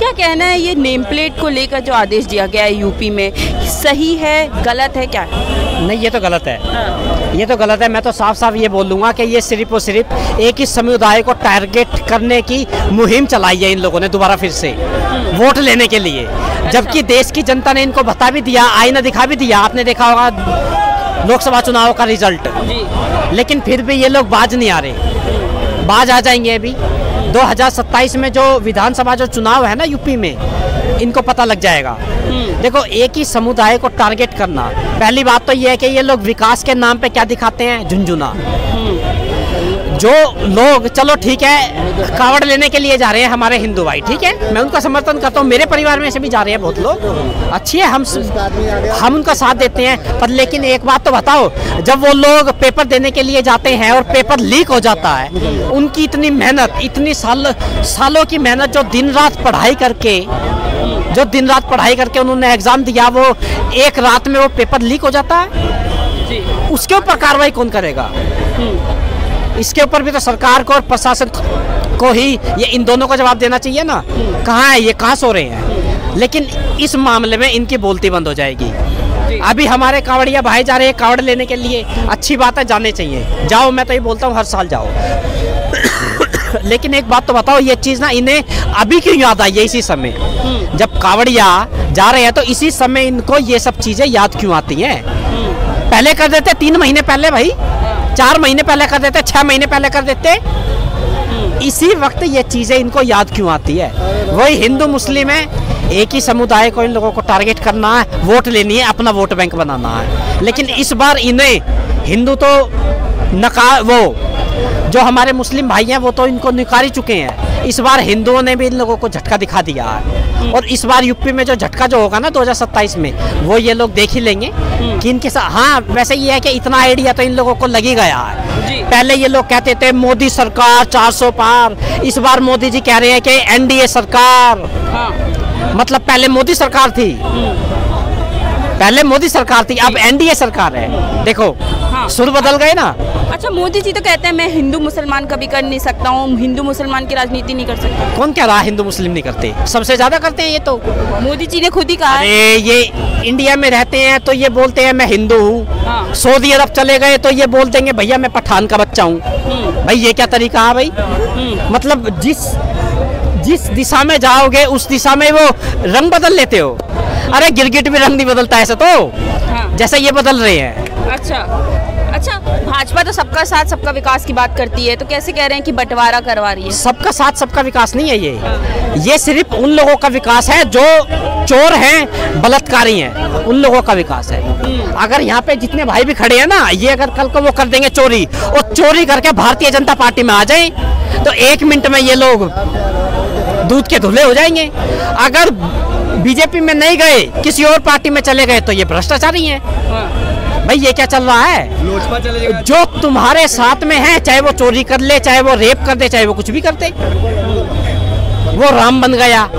क्या कहना है ये नेम प्लेट को लेकर जो आदेश दिया गया है यूपी में, सही है गलत है क्या? नहीं, ये तो गलत है। ये तो गलत है। मैं तो साफ साफ ये बोल दूंगा कि ये सिर्फ और सिर्फ एक ही समुदाय को टारगेट करने की मुहिम चलाई है इन लोगों ने दोबारा फिर से वोट लेने के लिए। जबकि देश की जनता ने इनको बता भी दिया, आईना दिखा भी दिया। आपने देखा होगा लोकसभा चुनाव का रिजल्ट, लेकिन फिर भी ये लोग बाज नहीं आ रहे। बाज आ जाएंगे अभी 2027 में जो विधानसभा जो चुनाव है ना यूपी में, इनको पता लग जाएगा। देखो, एक ही समुदाय को टारगेट करना, पहली बात तो ये है कि ये लोग विकास के नाम पे क्या दिखाते हैं, झुनझुना। जो लोग, चलो ठीक है, कावड़ लेने के लिए जा रहे हैं हमारे हिंदू भाई, ठीक है, मैं उनका समर्थन करता हूँ। मेरे परिवार में से भी जा रहे हैं बहुत लोग, अच्छी है, हम उनका साथ देते हैं। पर लेकिन एक बात तो बताओ, जब वो लोग पेपर देने के लिए जाते हैं और पेपर लीक हो जाता है, उनकी इतनी मेहनत, इतनी सालों की मेहनत, जो दिन रात पढ़ाई करके उन्होंने एग्जाम दिया, वो एक रात में वो पेपर लीक हो जाता है, उसके ऊपर कार्रवाई कौन करेगा? इसके ऊपर भी तो सरकार को और प्रशासन को ही ये इन दोनों को जवाब देना चाहिए ना। कहाँ है ये, कहाँ सो रहे हैं? लेकिन इस मामले में इनकी बोलती बंद हो जाएगी। अभी हमारे कांवड़िया भाई जा रहे हैं कांवड़ लेने के लिए, अच्छी बात है, जाने चाहिए, जाओ, मैं तो ये बोलता हूँ हर साल जाओ। लेकिन एक बात तो बताओ, ये चीज़ ना इन्हें अभी क्यों याद आई है? इसी समय जब कांवड़िया जा रहे हैं तो इसी समय इनको ये सब चीज़ें याद क्यों आती हैं? पहले कर देते 3 महीने पहले भाई, 4 महीने पहले कर देते, 6 महीने पहले कर देते। इसी वक्त ये चीजें इनको याद क्यों आती है? वही हिंदू मुस्लिम है, एक ही समुदाय को इन लोगों को टारगेट करना है, वोट लेनी है, अपना वोट बैंक बनाना है। लेकिन इस बार इन्हें हिंदू तो वो जो हमारे मुस्लिम भाई हैं वो तो इनको नकारी चुके हैं। इस बार हिंदुओं ने भी इन लोगों को झटका दिखा दिया है। और इस बार यूपी में जो झटका जो होगा ना 2027 में, वो ये लोग देख ही लेंगे कि इनके साथ। हाँ, वैसे ये है कि इतना आइडिया तो इन लोगों को लग ही गया है। पहले ये लोग कहते थे मोदी सरकार 400 पार, इस बार मोदी जी कह रहे हैं कि एनडीए सरकार। मतलब पहले मोदी सरकार थी, अब एनडीए सरकार है। देखो, सुर बदल गए ना। अच्छा, मोदी जी तो कहते हैं मैं हिंदू मुसलमान कभी कर नहीं सकता हूँ, हिंदू मुसलमान की राजनीति नहीं कर सकता। कौन कह रहा है हिंदू मुस्लिम नहीं करते? सबसे ज्यादा करते हैं ये तो, मोदी जी ने खुद ही कहा। अरे ये इंडिया में रहते हैं तो ये बोलते हैं मैं हिंदू हूँ। सऊदी अरब चले गए तो ये बोल देंगे भैया मैं पठान का बच्चा हूँ। भाई ये क्या तरीका है भाई? मतलब जिस दिशा में जाओगे उस दिशा में वो रंग बदल लेते हो। अरे गिरगिट भी रंग नहीं बदलता ऐसा तो, जैसा ये बदल रहे हैं। अच्छा, भाजपा तो सबका साथ सबका विकास की बात करती है, तो कैसे कह रहे हैं कि बंटवारा करवा रही है? सबका साथ सबका विकास नहीं है ये सिर्फ उन लोगों का विकास है जो चोर हैं, बलात्कारी हैं, उन लोगों का विकास है। अगर यहाँ पे जितने भाई भी खड़े हैं ना, ये अगर कल को वो कर देंगे चोरी, और चोरी करके भारतीय जनता पार्टी में आ जाए तो 1 मिनट में ये लोग दूध के धुले हो जाएंगे। अगर बीजेपी में नहीं गए, किसी और पार्टी में चले गए तो ये भ्रष्टाचारी हैं। भाई ये क्या चल रहा है? जो तुम्हारे साथ में है, चाहे वो चोरी कर ले, चाहे वो रेप कर दे, चाहे वो कुछ भी कर दे, वो राम बन गया।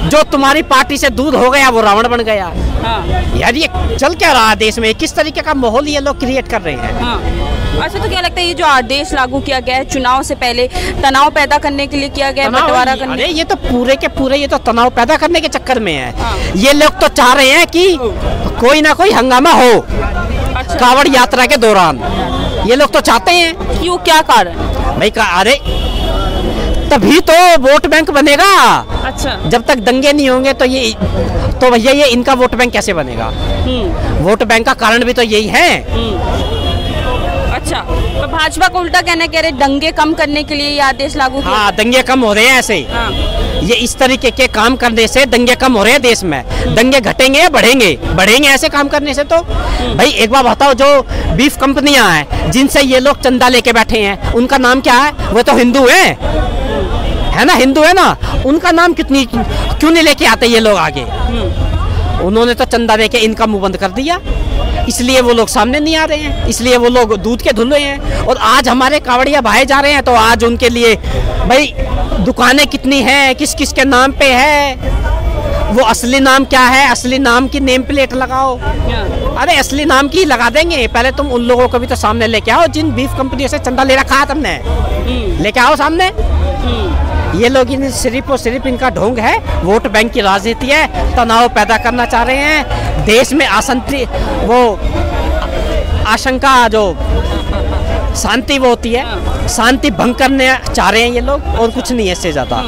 जो तुम्हारी पार्टी से दूध हो गया वो रावण बन गया। यार ये चल क्या रहा है देश में? किस तरीके का माहौल ये लोग क्रिएट कर रहे हैं? अच्छा, तो क्या लगता है ये जो आदेश लागू किया गया है चुनाव से पहले, तनाव पैदा करने के लिए किया गया है, बंटवारा करने? अरे ये तो पूरे के पूरे ये तो तनाव पैदा करने के चक्कर में है। ये लोग तो चाह रहे हैं कि कोई ना कोई हंगामा हो। अच्छा। कावड़ यात्रा के दौरान ये लोग तो चाहते हैं। क्यों, क्या कारण? भाई अरे तभी तो वोट बैंक बनेगा। अच्छा, जब तक दंगे नहीं होंगे तो भैया ये इनका वोट बैंक कैसे बनेगा? वोट बैंक का कारण भी तो यही है। अच्छा, तो भाजपा को उल्टा कहना कह रहे दंगे कम करने के लिए ये आदेश लागू किया। हाँ, दंगे कम हो रहे हैं ऐसे। ये इस तरीके के काम करने से दंगे कम हो रहे हैं देश में। दंगे घटेंगे या बढ़ेंगे ऐसे काम करने से? तो भाई एक बार बताओ, जो बीफ कंपनियां हैं जिनसे ये लोग चंदा लेके बैठे हैं, उनका नाम क्या है? वो तो हिंदू है ना, हिंदू है ना, उनका नाम क्यों नहीं लेके आते ये लोग आगे? उन्होंने तो चंदा देके इनका मुंह बंद कर दिया, इसलिए वो लोग सामने नहीं आ रहे हैं, इसलिए वो लोग दूध के धुले हैं। और आज हमारे कांवड़िया भाई जा रहे हैं तो आज उनके लिए भाई दुकानें कितनी हैं, किस किस के नाम पे है, वो असली नाम क्या है, असली नाम की नेम प्लेट लगाओ। अरे असली नाम की लगा देंगे, पहले तुम उन लोगों को भी तो सामने लेके आओ जिन बीफ कंपनियों से चंदा ले रखा है तुमने, लेके आओ सामने। ये लोग सिर्फ और सिर्फ इनका ढोंग है, वोट बैंक की राजनीति है, तनाव पैदा करना चाह रहे हैं, देश में अशांति, वो आशंका जो शांति वो होती है, शांति भंग करने चाह रहे हैं ये लोग, और कुछ नहीं है इससे ज़्यादा।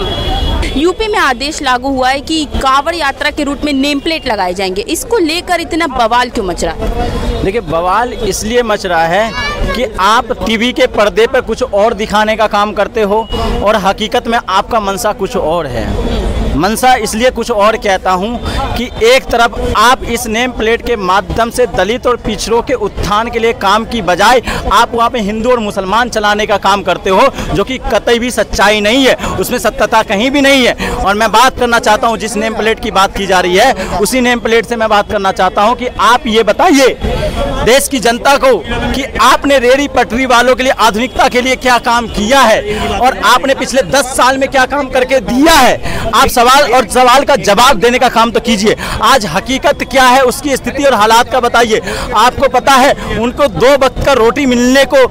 यूपी में आदेश लागू हुआ है कि कांवड़ यात्रा के रूट में नेम प्लेट लगाए जाएंगे, इसको लेकर इतना बवाल क्यों मच रहा है? देखिए, बवाल इसलिए मच रहा है कि आप टीवी के पर्दे पर कुछ और दिखाने का काम करते हो और हकीकत में आपका मंशा कुछ और है। मंशा इसलिए कुछ और कहता हूं कि एक तरफ आप इस नेम प्लेट के माध्यम से दलित और पिछड़ों के उत्थान के लिए काम की बजाय आप वहां पे हिंदू और मुसलमान चलाने का काम करते हो, जो कि कतई भी सच्चाई नहीं है, उसमें सत्यता कहीं भी नहीं है। और मैं बात करना चाहता हूं, जिस नेम प्लेट की बात की जा रही है उसी नेम प्लेट से मैं बात करना चाहता हूं कि आप ये बताइए देश की जनता को कि आपने रेहड़ी पटरी वालों के लिए आधुनिकता के लिए क्या काम किया है और आपने पिछले 10 साल में क्या काम करके दिया है। आप सवाल का जवाब देने का काम तो कीजिए। आज हकीकत क्या है उसकी स्थिति और हालात का बताइए। आपको पता है उनको 2 वक्त का रोटी मिलने को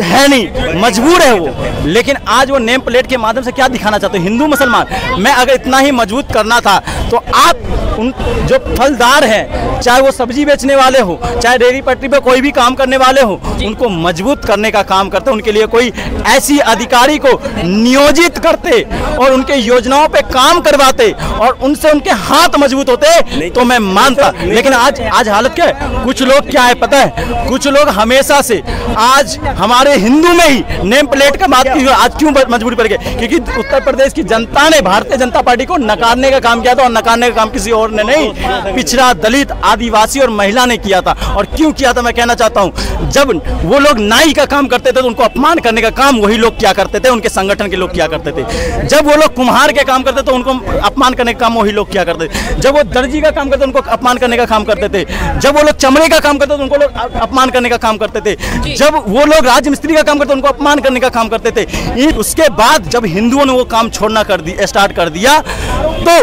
है नहीं, मजबूर है वो, लेकिन आज वो नेम प्लेट के माध्यम से क्या दिखाना चाहते हैं? हिंदू मुसलमान। मैं अगर इतना ही मजबूत करना था तो आप उन जो फलदार हैं, चाहे वो सब्जी बेचने वाले हो, चाहे रेहड़ी पटरी पे कोई भी काम करने वाले हो, उनको मजबूत करने का काम करते, उनके लिए कोई ऐसी अधिकारी को नियोजित करते और उनके योजनाओं पे काम करवाते और उनसे उनके हाथ मजबूत होते तो मैं मानता। लेकिन आज हालत क्या है? कुछ लोग क्या है पता है, कुछ लोग हमेशा से आज हमारे हिंदू में ही नेम प्लेट का बात की, आज क्यों मजबूरी पड़ गई? क्योंकि उत्तर प्रदेश की जनता ने भारतीय जनता पार्टी को नकारने का काम किया था, और नकारने का काम किसी और ने नहीं, पिछड़ा, दलित, आदिवासी और महिला ने किया था। और क्यों किया था मैं कहना चाहता हूं, जब वो लोग नाई का काम करते थे तो उनको अपमान करने का काम वही लोग क्या करते थे, उनके संगठन के लोग क्या करते थे। जब वो लोग कुम्हार के काम करते तो उनको अपमान करने का काम वही लोग क्या करते थे। जब वो दर्जी का काम करते उनको अपमान करने का काम करते थे। जब वो लोग चमड़े का काम करते तो उनको लोग अपमान करने का काम करते थे। जब वो लोग राजमिस्त्री का काम करते उनको अपमान करने का काम करते थे। उसके बाद जब हिंदुओं ने वो काम छोड़ना स्टार्ट कर दिया तो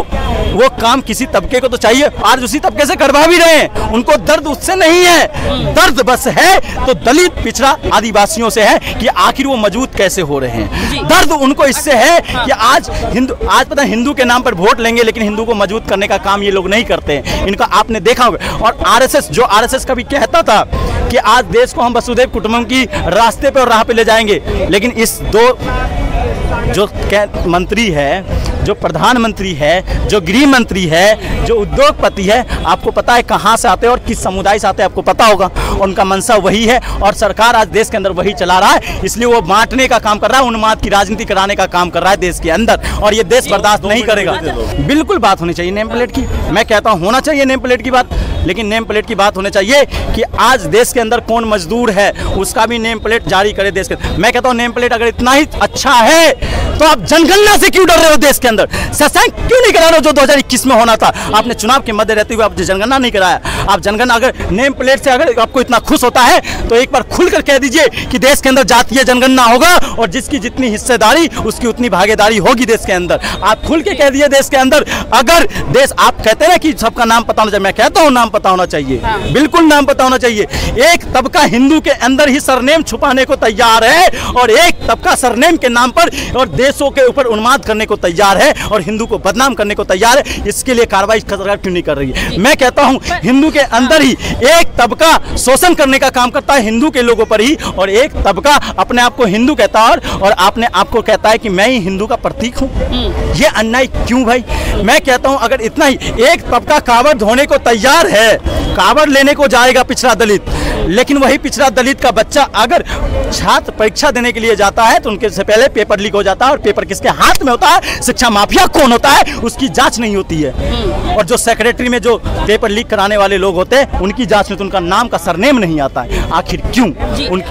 वो काम किसी तबके को तो चाहिए, आज उसी तबके से करवा भी रहे हैं। उनको दर्द उससे नहीं है, दर्द बस है तो दलित, पिछड़ा, आदिवासियों से है कि आखिर वो मजबूत कैसे हो रहे हैं। दर्द उनको इससे है कि आज पता है हिंदू के नाम पर वोट लेंगे लेकिन हिंदू को मजबूत करने का काम ये लोग नहीं करते हैं। इनका आपने देखा होगा। और आरएसएस कभी कहता था कि आज देश को हम वसुधैव कुटुंबकम की रास्ते पे और राह पे ले जाएंगे, लेकिन इस दो जो मंत्री है, जो प्रधानमंत्री है, जो गृह मंत्री है, जो उद्योगपति है, आपको पता है कहां से आते हैं और किस समुदाय से आते हैं, आपको पता होगा। उनका मंशा वही है और सरकार आज देश के अंदर वही चला रहा है, इसलिए वो बांटने का काम कर रहा है, उन्माद की राजनीति कराने का काम कर रहा है देश के अंदर, और ये देश बर्दाश्त नहीं करेगा। बिल्कुल बात होनी चाहिए नेम प्लेट की, मैं कहता हूँ होना चाहिए नेम प्लेट की बात, लेकिन नेम प्लेट की बात होनी चाहिए कि आज देश के अंदर कौन मजदूर है उसका भी नेम प्लेट जारी करे देश के। मैं कहता हूँ नेम प्लेट अगर इतना ही अच्छा है तो आप जनगणना से क्यों डर रहे हो? देश के अंदर शशांक क्यों नहीं करा रहे हो जो 2021 में होना था? आपने चुनाव के मध्य रहते हुए आप जनगणना नहीं कराया। आप जनगणना अगर नेम प्लेट से अगर आपको इतना खुश होता है तो एक बार खुलकर कह दीजिए कि देश के अंदर जातीय जनगणना होगा और जिसकी जितनी हिस्सेदारी उसकी उतनी भागीदारी होगी देश के अंदर। आप खुल के कह दिए देश के अंदर। अगर देश, आप कहते हैं ना कि सबका नाम पता होना चाहिए, मैं कहता हूँ नाम पता होना चाहिए, बिल्कुल नाम पता होना चाहिए। एक तबका हिंदू के अंदर ही सरनेम छुपाने को तैयार है और एक तबका सरनेम के नाम पर और देशों के ऊपर उन्माद करने को तैयार है और हिंदू को बदनाम करने को तैयार है। इसके लिए कार्रवाई सरकार क्यों नहीं कर रही है? मैं कहता हूं हिंदू के अंदर ही एक तबका शोषण करने का काम करता है हिंदू के लोगों पर ही, और एक तबका अपने आप को हिंदू कहता है और अपने आप को कहता है कि मैं ही हिंदू का प्रतीक हूं। ये अन्याय क्यों भाई? मैं कहता हूं अगर इतना ही एक तबका कावड़ धोने को तैयार है, कावड़ लेने को जाएगा पिछड़ा दलित, लेकिन वही पिछड़ा दलित का बच्चा अगर छात्र परीक्षा देने के लिए जाता है तो उनके से पहले पेपर लीक हो जाता है, और पेपर किसके हाथ में होता है, शिक्षा माफिया कौन होता है उसकी जांच नहीं होती है। और जो सेक्रेटरी में जो पेपर लीक कराने वाले लोग होते हैं उनकी जांच में तो उनका नाम का सरनेम नहीं आता है। आखिर क्यों?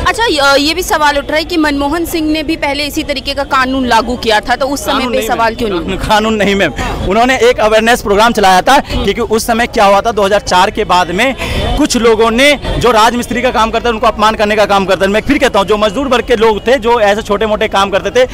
अच्छा, ये भी सवाल उठ रहा है कि मनमोहन सिंह ने भी पहले इसी तरीके का कानून लागू किया था, तो उस समय पे सवाल क्यों नहीं? कानून नहीं मैम, उन्होंने एक अवेयरनेस प्रोग्राम चलाया था क्योंकि उस समय क्या हुआ था 2004 के बाद में कुछ लोगों ने जो राजमिस्त्री का काम करते हैं उनको अपमान करने का काम करते हैं। मैं फिर कहता हूँ जो मजदूर वर्ग के लोग थे जो ऐसे छोटे मोटे काम करते थे,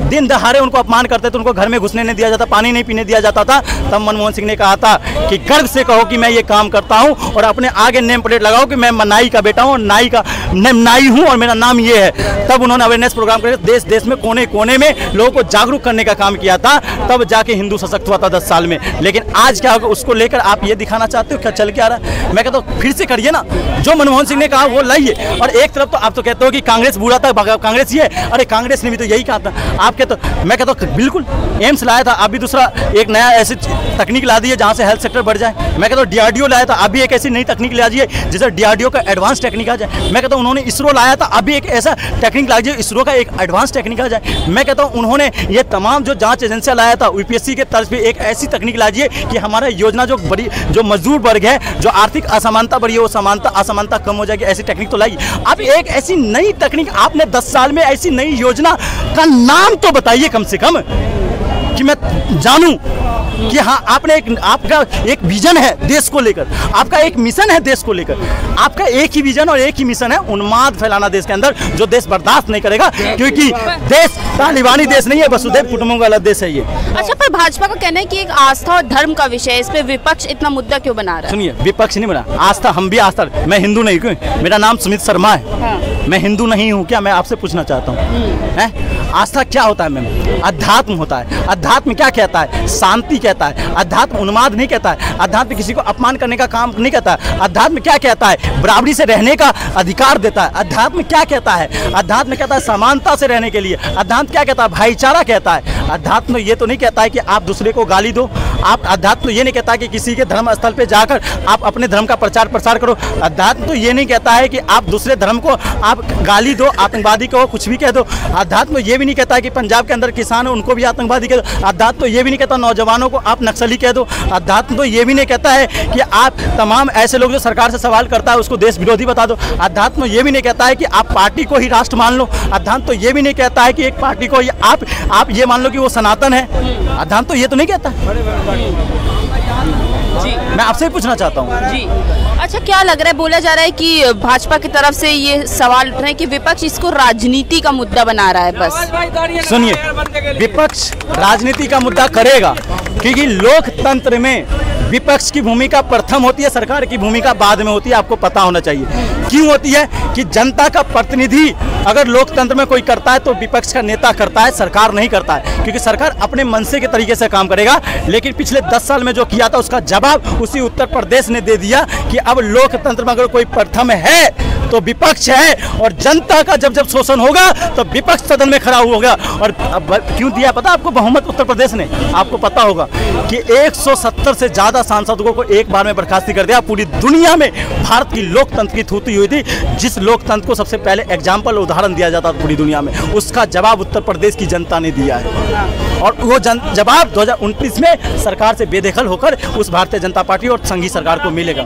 दिन दहाड़े उनको अपमान करते थे, उनको घर में घुसने नहीं दिया जाता, पानी नहीं पीने दिया जाता था, तब मनमोहन सिंह ने कहा था कि गर्व से कहो कि मैं ये काम करता हूँ और अपने आगे नेम प्लेट लगाओ कि मैं नाई का बेटा हूँ, नाई हूँ और मेरा नाम ये है। तब उन्होंने अवेयरनेस प्रोग्राम करके देश देश में कोने कोने में लोगों को जागरूक करने का काम किया था, तब जाके हिंदू सशक्त हुआ था 10 साल में। लेकिन आज क्या होगा, उसको लेकर आप ये दिखाना चाहते हो क्या चल के आ रहा है? मैं कहता हूँ फिर से करिए ना, जो मनमोहन सिंह ने कहा वो लाइए। और एक तरफ तो आप तो कहते हो कि कांग्रेस बुरा था, कांग्रेस ये, अरे कांग्रेस ने भी तो यही कहा था। आप कहते हो, मैं कहता हूँ बिल्कुल एम्स लाया था, अभी दूसरा एक नया ऐसी तकनीक ला दी है जहाँ से हेल्थ सेक्टर बढ़ जाए। मैं कहता हूँ DRDO लाया था, अभी एक ऐसी नई तकनीक ला दी है जिससे DRDO का एडवांस टेक्निक आ जाए। मैं कहता हूँ उन्होंने इसरो लाया था, अभी एक ऐसा टेक्निक ला दिया इसरो का एक एडवांस टेक्निक आ जाए। मैं कहता हूँ उन्होंने ये तमाम जो जांच एजेंसियां लाया था UPSC के तर्ज पे एक ऐसी तकनीक ला दी है कि हमारा योजना जो बड़ी जो मजदूर वर्ग है, जो आर्थिक असमानता बढ़ी है, वो असमानता कम हो जाएगी। ऐसी टेक्निक तो लाई। अब एक ऐसी नई तकनीक आपने 10 साल में ऐसी नई योजना का नाम तो बताइए कम से कम, कि मैं जानूं कि हाँ आपने आपका एक विजन है देश को लेकर, आपका एक मिशन है देश को लेकर, आपका एक ही विजन और एक ही मिशन है उन्माद फैलाना देश के अंदर, जो देश बर्दाश्त नहीं करेगा, क्योंकि देश तालिबानी देश नहीं है, वसुधैव कुटुंबकम वाला देश है ये। अच्छा, पर भाजपा का कहना है कि एक आस्था और धर्म का विषय है, इस पे विपक्ष इतना मुद्दा क्यों बना रहा है? सुनिए, विपक्ष नहीं बना, आस्था, हम भी आस्था। मैं हिंदू नहीं हूँ, मेरा नाम सुमित शर्मा है। हाँ। मैं हिंदू नहीं हूँ क्या? मैं आपसे पूछना चाहता हूँ, आस्था क्या होता है मैम? अध्यात्म होता है। अध्यात्म क्या कहता है? शांति कहता है। अध्यात्म उन्माद नहीं कहता है। अध्यात्म किसी को अपमान करने का काम नहीं कहता है। अध्यात्म क्या कहता है? बराबरी से रहने का अधिकार देता है। अध्यात्म क्या कहता है? अध्यात्म कहता है समानता से रहने के लिए। अध्यात्म क्या कहता है? भाईचारा कहता है। अध्यात्म ये तो नहीं कहता है कि आप दूसरे को गाली दो। आप अध्यात्म ये नहीं कहता है कि किसी के धर्म स्थल पे जाकर आप अपने धर्म का प्रचार प्रसार करो। अध्यात्म तो ये नहीं कहता है कि आप दूसरे धर्म को आप गाली दो, आतंकवादी कहो, कुछ भी कह दो। अध्यात्म ये भी नहीं कहता है कि पंजाब के अंदर किसान है उनको भी आतंकवादी कह दो। अध्यात्म तो ये भी नहीं कहता नौजवानों को आप नक्सली कह दो। अध्यात्म तो ये भी नहीं कहता है कि आप तमाम ऐसे लोग जो सरकार से सवाल करता है उसको देश विरोधी बता दो। अध्यात्म ये भी नहीं कहता है कि आप पार्टी को ही राष्ट्र मान लो। अध्यात्म तो ये भी नहीं कहता है कि एक पार्टी को आप ये मान लो कि वो सनातन है। अध्यात्म तो ये तो नहीं कहता। जी, मैं आपसे ही पूछना चाहता हूँ। जी, अच्छा, क्या लग रहा है, बोला जा रहा है कि भाजपा की तरफ से ये सवाल उठ रहे हैं कि विपक्ष इसको राजनीति का मुद्दा बना रहा है बस। सुनिए, विपक्ष राजनीति का मुद्दा करेगा क्योंकि लोकतंत्र में विपक्ष की भूमिका प्रथम होती है, सरकार की भूमिका बाद में होती है। आपको पता होना चाहिए क्यों होती है कि जनता का प्रतिनिधि अगर लोकतंत्र में कोई करता है तो विपक्ष का नेता करता है, सरकार नहीं करता है, क्योंकि सरकार अपने मनसे के तरीके से काम करेगा। लेकिन पिछले 10 साल में जो किया था उसका जवाब उसी उत्तर प्रदेश ने दे दिया कि अब लोकतंत्र में अगर कोई प्रथम है तो विपक्ष है, और जनता का जब शोषण होगा तो विपक्ष सदन में खड़ा होगा। और क्यों दिया पता आपको बहुमत उत्तर प्रदेश ने? आपको पता होगा कि 170 से ज्यादा सांसदों को एक बार में बर्खास्त कर दिया। पूरी दुनिया में भारत की लोकतंत्र की थूती हुई थी, जिस लोकतंत्र को सबसे पहले एग्जाम्पल उदाहरण दिया जाता था पूरी दुनिया में, उसका जवाब उत्तर प्रदेश की जनता ने दिया है। और वो जवाब 2029 में सरकार से बेदखल होकर उस भारतीय जनता पार्टी और संघीय सरकार को मिलेगा।